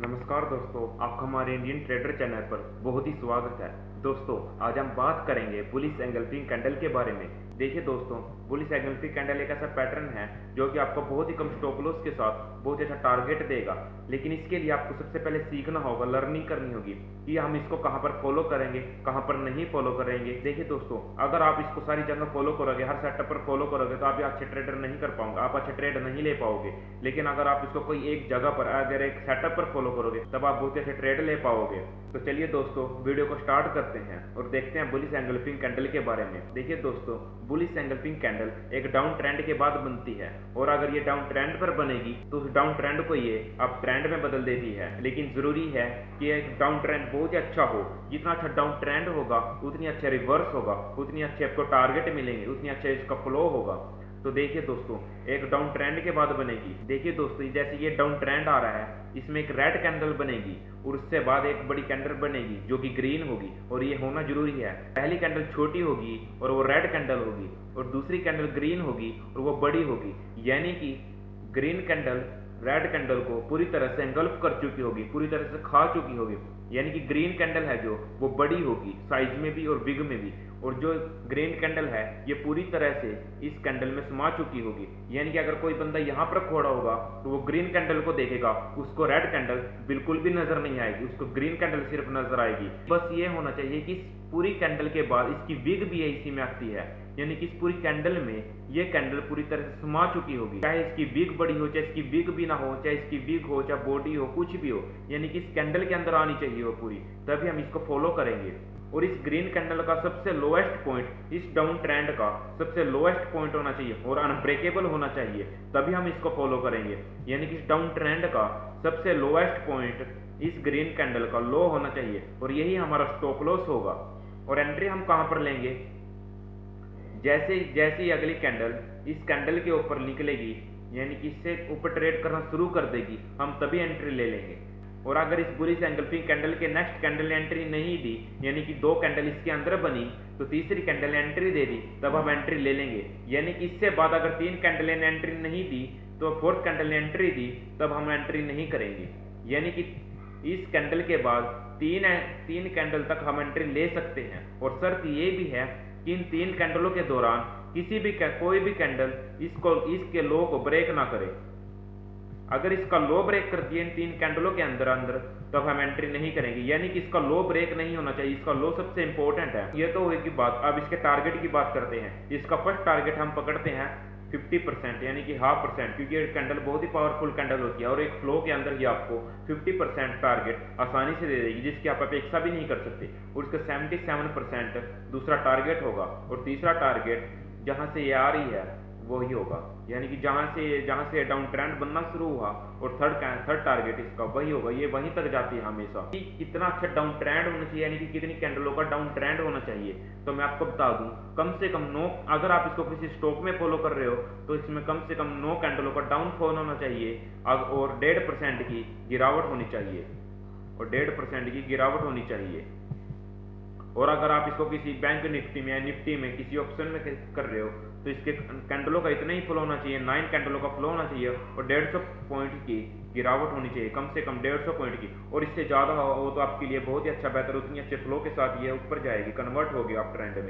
नमस्कार दोस्तों, आपका हमारे इंडियन ट्रेडर चैनल पर बहुत ही स्वागत है। दोस्तों, आज हम बात करेंगे बुलिश एंगल्फिंग कैंडल के बारे में। देखिए दोस्तों, बुलिश एंगल्फिंग कैंडल एक ऐसा पैटर्न है जो कि आपको बहुत ही कम स्टॉप लॉस के साथ बहुत अच्छा टारगेट देगा। लेकिन इसके लिए आपको सबसे पहले सीखना होगा, लर्निंग करनी होगी कि हम इसको कहाँ पर फॉलो करेंगे, कहाँ पर नहीं फॉलो करेंगे। देखिए दोस्तों, अगर आप इसको सारी जगह फॉलो करोगे, हर सेटअप पर फॉलो करोगे, तो आप अच्छे ट्रेडर नहीं कर पाओगे, आप अच्छे ट्रेड नहीं ले पाओगे। लेकिन अगर आप इसको कोई एक जगह पर, अगर एक सेटअप पर फॉलो करोगे, तब आप बहुत अच्छे ट्रेड ले पाओगे। तो चलिए दोस्तों, वीडियो को स्टार्ट करते हैं और देखते हैं बुलिश एंगल्फिंग कैंडल के बारे में। देखिए दोस्तों, बुलिश एंगल्फिंग कैंडल एक डाउन ट्रेंड के बाद बनती है, और अगर ये डाउन ट्रेंड पर बनेगी तो उस डाउन ट्रेंड को ये अब ट्रेंड में बदल देती है। लेकिन जरूरी है कि एक डाउन ट्रेंड बहुत ही अच्छा हो। जितना अच्छा डाउन ट्रेंड होगा, उतनी अच्छा रिवर्स होगा, उतनी अच्छे आपको टारगेट मिलेंगे, उतनी अच्छा इसका फ्लो होगा। तो देखिए दोस्तों, एक डाउन ट्रेंड के बाद बनेगी। देखिए दोस्तों, जैसे ये डाउन ट्रेंड आ रहा है, इसमें एक रेड कैंडल बनेगी और उससे बाद एक बड़ी कैंडल बनेगी जो कि ग्रीन होगी, और ये होना जरूरी है। पहली कैंडल छोटी होगी और वो रेड कैंडल होगी, और दूसरी कैंडल ग्रीन होगी और वो बड़ी होगी। यानी कि ग्रीन कैंडल रेड कैंडल को पूरी तरह से एंगल्फ कर चुकी होगी, पूरी तरह से खा चुकी होगी। यानी कि ग्रीन कैंडल है जो, वो बड़ी होगी साइज में भी और बिग में भी, और जो ग्रीन कैंडल है ये पूरी तरह से इस कैंडल में समा चुकी होगी। यानी कि अगर कोई बंदा यहाँ पर खड़ा होगा तो वो ग्रीन कैंडल को देखेगा, उसको रेड कैंडल बिल्कुल भी नजर नहीं आएगी, उसको ग्रीन कैंडल सिर्फ नजर आएगी। बस ये होना चाहिए कि इस पूरी कैंडल के बाद इसकी विग भी इसी में आती है। यानी कि इस पूरी कैंडल में ये कैंडल पूरी तरह से समा चुकी होगी, चाहे इसकी विग बड़ी हो, चाहे इसकी विग भी ना हो, चाहे इसकी विग हो, चाहे बॉडी हो, कुछ भी हो। यानी कि इस कैंडल के अंदर आनी चाहिए वो पूरी, तभी हम इसको फॉलो करेंगे। और इस ग्रीन कैंडल का सबसे लोएस्ट पॉइंट, इस डाउन ट्रेंड का सबसे लोएस्ट पॉइंट होना चाहिए और अनब्रेकेबल होना चाहिए, तभी हम इसको फॉलो करेंगे। यानी कि इस डाउन ट्रेंड का सबसे लोएस्ट पॉइंट इस ग्रीन कैंडल का लो होना चाहिए, और यही हमारा स्टॉप लॉस होगा। और एंट्री हम कहां पर लेंगे? जैसे ही अगली कैंडल इस कैंडल के ऊपर निकलेगी, यानी कि इससे ऊपर ट्रेड करना शुरू कर देगी, हम तभी एंट्री ले लेंगे। और अगर इस बुलिश एंगल्फिंग कैंडल के नेक्स्ट कैंडल ने एंट्री नहीं दी, यानी कि दो कैंडल इसके अंदर बनी, तो तीसरी कैंडल ने एंट्री दे दी, तब हम एंट्री ले लेंगे। यानी कि इससे बाद अगर तीन कैंडल ने एंट्री नहीं दी, तो फोर्थ कैंडल ने एंट्री दी, तब हम एंट्री नहीं करेंगे। यानी कि इस कैंडल के बाद तीन कैंडल तक हम एंट्री ले सकते हैं, और शर्त ये भी है कि इन तीन कैंडलों के दौरान कोई भी कैंडल इसके लो को ब्रेक ना करे। अगर इसका लो ब्रेक कर दिए इन तीन कैंडलों के अंदर तब हम एंट्री नहीं करेंगे। यानी कि इसका लो ब्रेक नहीं होना चाहिए, इसका लो सबसे इंपॉर्टेंट है। ये तो होगी बात। अब इसके टारगेट की बात करते हैं। इसका फर्स्ट टारगेट हम पकड़ते हैं 50%, यानी कि 0.5%, क्योंकि ये कैंडल बहुत ही पावरफुल कैंडल होती है, और एक फ्लो के अंदर ही आपको 50% टारगेट आसानी से दे देगी, जिसकी आप अपेक्षा भी नहीं कर सकते। और उसका 77% दूसरा टारगेट होगा, और तीसरा टारगेट जहां से ये आ रही है वही होगा। यानी कि जहां से डाउन ट्रेंड बनना शुरू हुआ, और थर्ड टारगेट इसका वही होगा। ये वहीं तक जाती है हमेशा। कि कितना अच्छा डाउन ट्रेंड होना चाहिए, यानी कि कितनी कैंडलों का डाउन ट्रेंड होना चाहिए, तो मैं आपको बता दूं, कम से कम 9, अगर आप इसको किसी स्टॉक में फॉलो कर रहे हो तो इसमें कम से कम 9 कैंडलों का डाउनफॉल होना चाहिए, और 1.5% की गिरावट होनी चाहिए, और 1.5% की गिरावट होनी चाहिए। और अगर आप इसको किसी बैंक निफ्टी में या निफ्टी में किसी ऑप्शन में कर रहे हो, तो इसके कैंडलों का इतना ही फ्लो होना चाहिए, 9 कैंडलों का फ्लो होना चाहिए, और 150 पॉइंट की गिरावट होनी चाहिए, कम से कम 150 पॉइंट की। और इससे ज़्यादा हो तो आपके लिए बहुत ही अच्छा, बेहतर, उतनी अच्छे फ्लो के साथ ये ऊपर जाएगी, कन्वर्ट होगी आप ट्रेंड में।